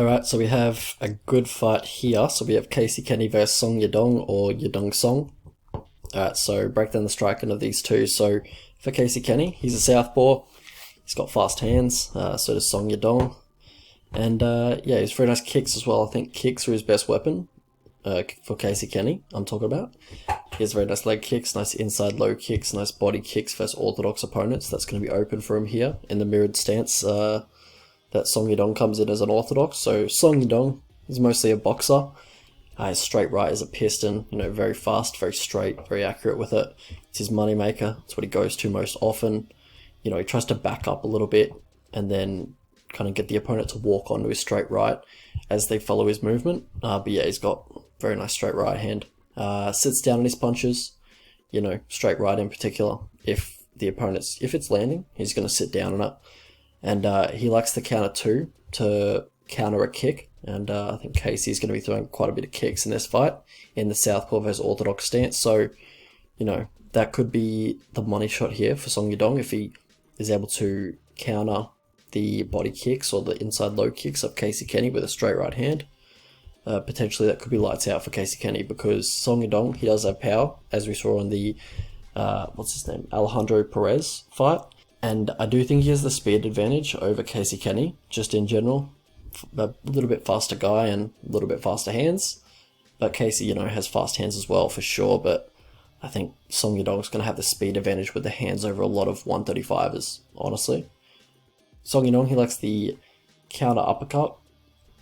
Alright, so we have a good fight here. So we have Kenney versus Song Yadong or Yadongsong. Alright, so break down the striking of these two. So for Kenney, he's a southpaw. He's got fast hands, so does Song Yadong. And yeah, he's very nice kicks as well. I think kicks are his best weapon for Kenney, I'm talking about. He has very nice leg kicks, nice inside low kicks, nice body kicks versus orthodox opponents. That's going to be open for him here in the mirrored stance that Song Yadong comes in as an orthodox. So Song Yadong is mostly a boxer. His straight right is a piston, very fast, very straight, very accurate with it. It's his money maker. It's what he goes to most often. He tries to back up a little bit and then kind of get the opponent to walk onto his straight right as they follow his movement. But yeah, he's got very nice straight right hand. Sits down on his punches, straight right in particular. If it's landing, he's going to sit down on it. And he likes the counter two to counter a kick. And I think Casey's going to be throwing quite a bit of kicks in this fight in the southpaw versus orthodox stance. So, that could be the money shot here for Song Yadong if he is able to counter the body kicks or the inside low kicks of Kenney with a straight right hand. Potentially that could be lights out for Kenney because Song Yadong, he does have power, as we saw in the, Alejandro Perez fight. And I do think he has the speed advantage over Kenney, just in general. A little bit faster guy and a little bit faster hands. But Casey, has fast hands as well for sure. But I think Song Yadong's going to have the speed advantage with the hands over a lot of 135ers, honestly. Song Yadong, he likes the counter uppercut.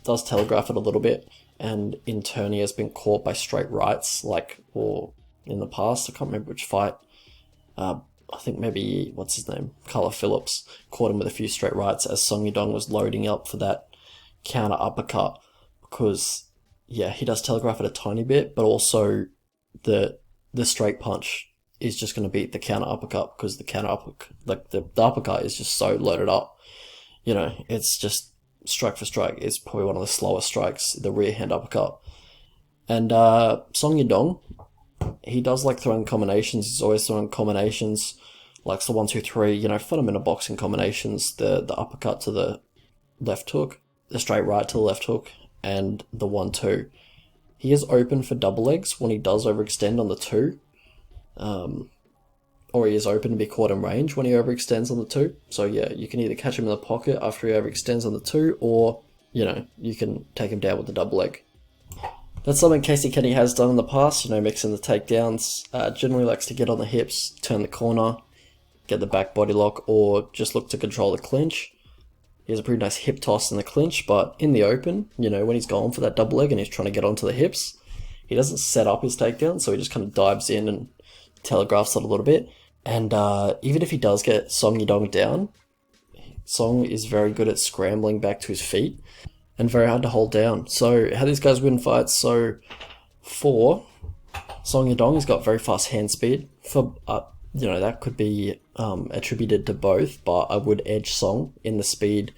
Does telegraph it a little bit. And in turn, he has been caught by straight rights, or in the past. I can't remember which fight. I think maybe, Carla Phillips caught him with a few straight rights as Song Yadong was loading up for that counter uppercut because, yeah, he does telegraph it a tiny bit, but also the straight punch is just going to beat the counter uppercut because the counter uppercut, the uppercut is just so loaded up. It's just strike for strike. It's probably one of the slowest strikes, the rear hand uppercut. And Song Yadong, he does like throwing combinations. He's always throwing combinations, likes the 1-2-3, fundamental boxing combinations, the uppercut to the left hook, the straight right to the left hook, and the 1-2. He is open for double legs when he does overextend on the 2. Or he is open to be caught in range when he overextends on the 2. So yeah, you can either catch him in the pocket after he overextends on the 2, or, you can take him down with the double leg. That's something Kenney has done in the past, mixing the takedowns. Generally likes to get on the hips, turn the corner, get the back body lock, or just look to control the clinch. He has a pretty nice hip toss in the clinch, but in the open, when he's going for that double leg and he's trying to get onto the hips, he doesn't set up his takedown, so he just kind of dives in and telegraphs it a little bit. And even if he does get Song Yadong down, Song is very good at scrambling back to his feet and very hard to hold down. So how these guys win fights? So for Song Yadong, he's got very fast hand speed. For that could be attributed to both, but I would edge Song in the speed,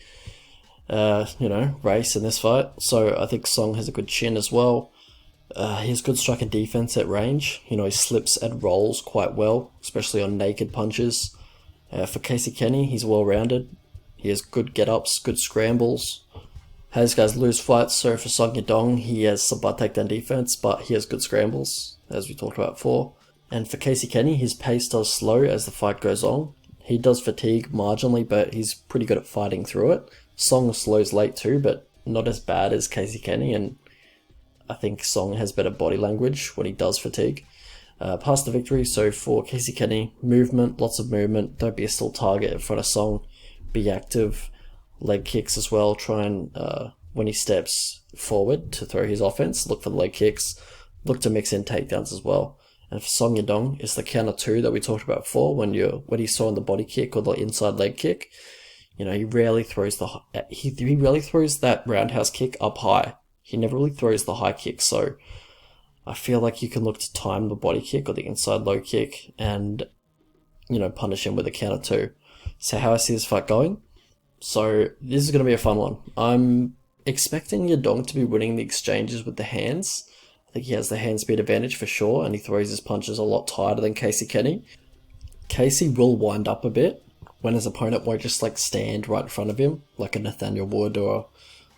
race in this fight. So I think Song has a good chin as well. He has good strike and defense at range. He slips and rolls quite well, especially on naked punches. For Kenney, he's well-rounded. He has good get-ups, good scrambles. How these guys lose fights? So for Song Yadong, he has some butt takedown defense, but he has good scrambles, as we talked about before. And for Kenney, his pace does slow as the fight goes on. He does fatigue marginally, but he's pretty good at fighting through it. Song slows late too, but not as bad as Kenney, and I think Song has better body language when he does fatigue. Past the victory, so for Kenney, movement, lots of movement. Don't be a still target in front of Song. Be active. Leg kicks as well. Try and, when he steps forward to throw his offense, look for the leg kicks. Look to mix in takedowns as well. And for Song Yadong, it's the counter 2 that we talked about before when he saw in the body kick or the inside leg kick. He rarely throws he rarely throws that roundhouse kick up high. He never really throws the high kick, so I feel like you can look to time the body kick or the inside low kick and, punish him with a counter 2. So how I see this fight going? So this is going to be a fun one. I'm expecting Yadong to be winning the exchanges with the hands. I think he has the hand speed advantage for sure, and he throws his punches a lot tighter than Kenney. Casey will wind up a bit when his opponent won't just stand right in front of him, like a Nathaniel Wood or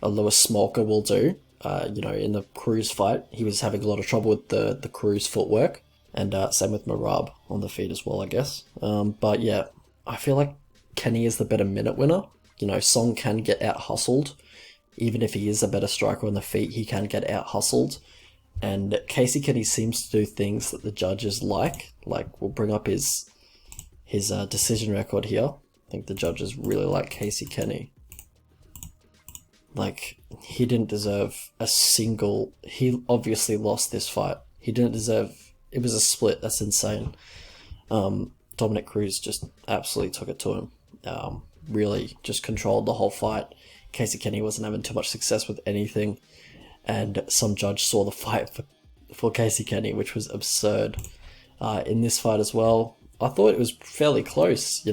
a Lewis Smolka will do. In the Cruz fight, he was having a lot of trouble with the Cruz footwork, and same with Marab on the feet as well, I guess. But yeah, I feel like Kenney is the better minute winner. Song can get out hustled. Even if he is a better striker on the feet, he can get out hustled. And Casey Kenney seems to do things that the judges like. Like, we'll bring up his decision record here. I think the judges really like Casey Kenney. Like, he didn't deserve a single... He obviously lost this fight. He didn't deserve... It was a split. That's insane. Dominic Cruz just absolutely took it to him. Really just controlled the whole fight. Casey Kenney wasn't having too much success with anything. And some judge saw the fight for Casey Kenney, which was absurd. In this fight as well, I thought it was fairly close,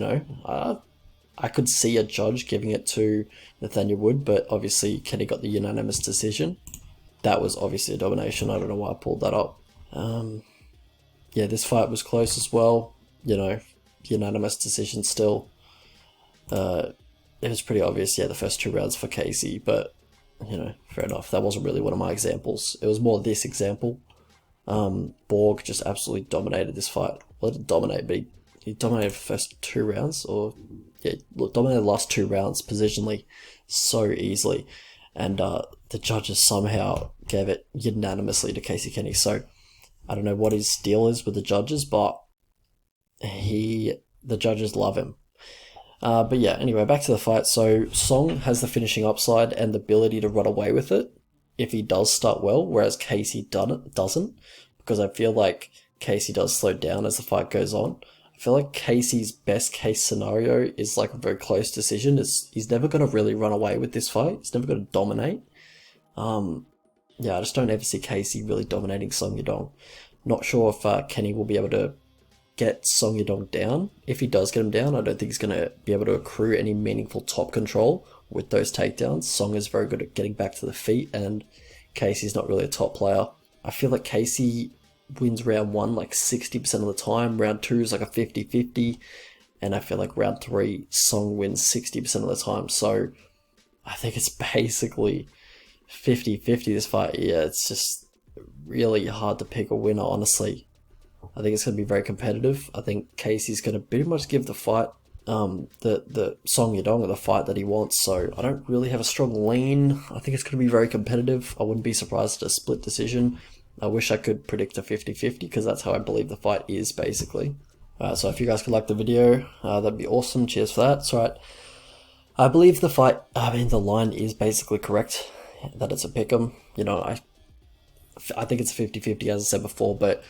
I could see a judge giving it to Nathaniel Wood, but obviously Kenney got the unanimous decision. That was obviously a domination. I don't know why I pulled that up. Yeah, this fight was close as well. Unanimous decision still. It was pretty obvious, the first 2 rounds for Casey, but, fair enough. That wasn't really one of my examples. It was more this example. Borg just absolutely dominated this fight. Well, didn't dominate, but he dominated the first 2 rounds, dominated the last 2 rounds positionally so easily. And the judges somehow gave it unanimously to Casey Kenney. So I don't know what his deal is with the judges, but the judges love him. But yeah, anyway, back to the fight. So Song has the finishing upside and the ability to run away with it if he does start well, whereas Casey doesn't, because I feel like Casey does slow down as the fight goes on. I feel like Casey's best case scenario is like a very close decision. He's never going to really run away with this fight. He's never going to dominate. I just don't ever see Casey really dominating Song Yadong. Not sure if Kenney will be able to get Song Yadong down. If he does get him down, I don't think he's going to be able to accrue any meaningful top control with those takedowns. Song is very good at getting back to the feet, and Casey's not really a top player. I feel like Casey wins round 1 like 60% of the time. Round 2 is like a 50-50. And I feel like round 3, Song wins 60% of the time. So I think it's basically 50-50 this fight. Yeah, it's just really hard to pick a winner, honestly. I think it's going to be very competitive. I think Casey's going to pretty much give the fight, the Song Yadong the fight that he wants. So I don't really have a strong lean. I think it's going to be very competitive. I wouldn't be surprised at a split decision. I wish I could predict a 50-50 because that's how I believe the fight is, basically. So if you guys could like the video, that'd be awesome. Cheers for that. It's all right. I believe the fight, the line is basically correct, that it's a pick'em. I think it's a 50-50, as I said before, but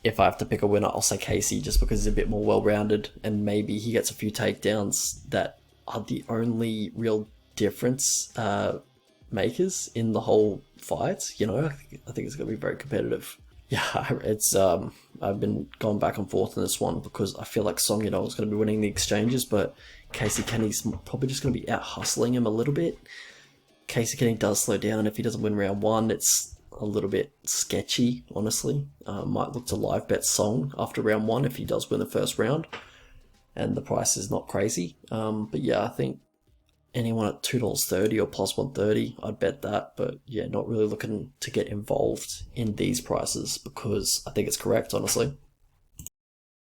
if I have to pick a winner, I'll say Casey, just because he's a bit more well-rounded, and maybe he gets a few takedowns that are the only real difference makers in the whole fight. I think it's going to be very competitive. Yeah, it's I've been going back and forth on this one because I feel like Song Yadong is going to be winning the exchanges, but Casey Kenney's probably just going to be out hustling him a little bit. Casey Kenney does slow down. If he doesn't win round 1, it's a little bit sketchy, honestly. Might look to live bet Song after round 1 if he does win the first round, and the price is not crazy. But yeah, I think anyone at $2.30 or plus 130, I'd bet that. But yeah, not really looking to get involved in these prices because I think it's correct, honestly.